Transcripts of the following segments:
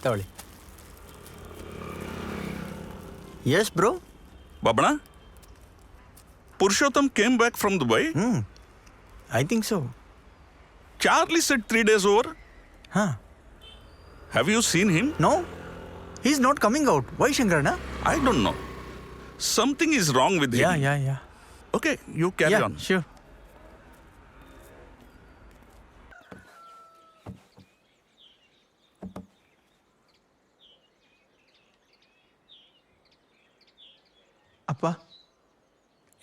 ತಗೊಳ್ಳಿ. Yes bro. Babana, Purushottam came back from Dubai. I think so. Charlie said 3 days over. Huh. Have you seen him? No, he's not coming out. Why, Shankarana? I don't know. Something is wrong with him. Yeah. Okay, you carry on. Sure. ಅಪ್ಪ,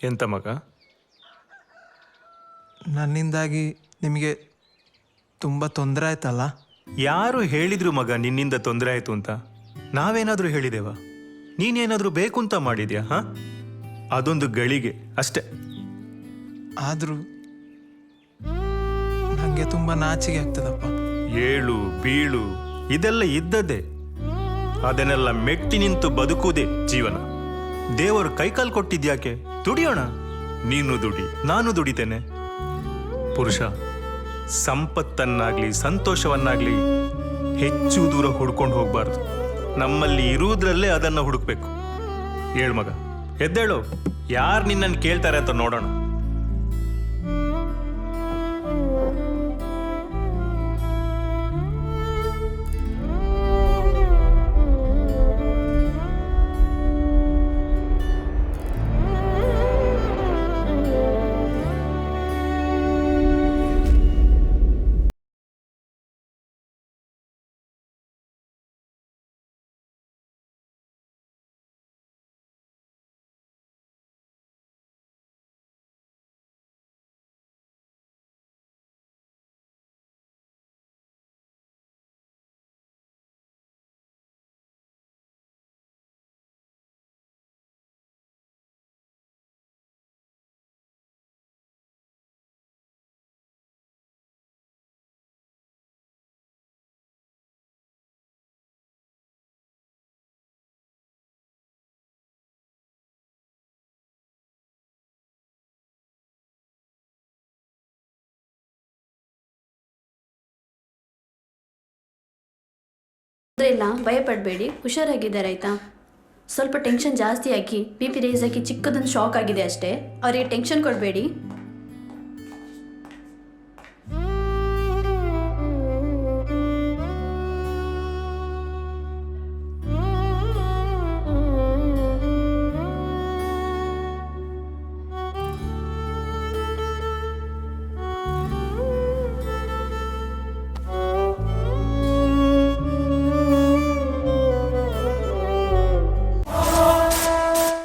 ಎಂತ ಮಗ? ನನ್ನಿಂದಾಗಿ ನಿಮಗೆ ತುಂಬ ತೊಂದರೆ ಆಯ್ತಲ್ಲ? ಯಾರು ಹೇಳಿದ್ರು ಮಗ ನಿನ್ನಿಂದ ತೊಂದರೆ ಆಯ್ತು ಅಂತ? ನಾವೇನಾದ್ರೂ ಹೇಳಿದೇವ? ನೀನೇನಾದ್ರೂ ಬೇಕು ಅಂತ ಮಾಡಿದ್ಯಾ? ಅದೊಂದು ಗಳಿಗೆ ಅಷ್ಟೇ. ಆದರೂ ನನಗೆ ತುಂಬ ನಾಚಿಕೆ ಆಗ್ತದಪ್ಪ. ಏಳು ಬೀಳು ಇದೆಲ್ಲ ಇದ್ದದ್ದೇ. ಅದನ್ನೆಲ್ಲ ಮೆಟ್ಟಿ ನಿಂತು ಬದುಕುವುದೇ ಜೀವನ. ದೇವರು ಕೈಕಾಲು ಕೊಟ್ಟಿದ್ಯಾಕೆ? ದುಡಿಯೋಣ. ನೀನು ದುಡಿ, ನಾನು ದುಡಿತೇನೆ. ಪುರುಷ ಸಂಪತ್ತನ್ನಾಗ್ಲಿ ಸಂತೋಷವನ್ನಾಗ್ಲಿ ಹೆಚ್ಚು ದೂರ ಹುಡ್ಕೊಂಡು ಹೋಗ್ಬಾರ್ದು. ನಮ್ಮಲ್ಲಿ ಇರುವುದ್ರಲ್ಲೇ ಅದನ್ನ ಹುಡುಕ್ಬೇಕು. ಹೇಳ್ ಮಗ, ಎದ್ದೇಳು. ಯಾರು ನಿನ್ನನ್ನು ಕೇಳ್ತಾರೆ ಅಂತ ನೋಡೋಣ. ಇಲ್ಲ, ಭಯಪಡಬೇಡಿ, ಹುಷಾರಾಗಿದ್ದಾರೆ ಆಯಿತಾ? ಸ್ವಲ್ಪ ಟೆನ್ಷನ್ ಜಾಸ್ತಿ ಆಗಿ BP ರೇಸ್ ಆಗಿ ಚಿಕ್ಕದೊಂದು ಶಾಕ್ ಆಗಿದೆ ಅಷ್ಟೇ. ಅವರಿಗೆ ಟೆನ್ಷನ್ ಕೊಡಬೇಡಿ.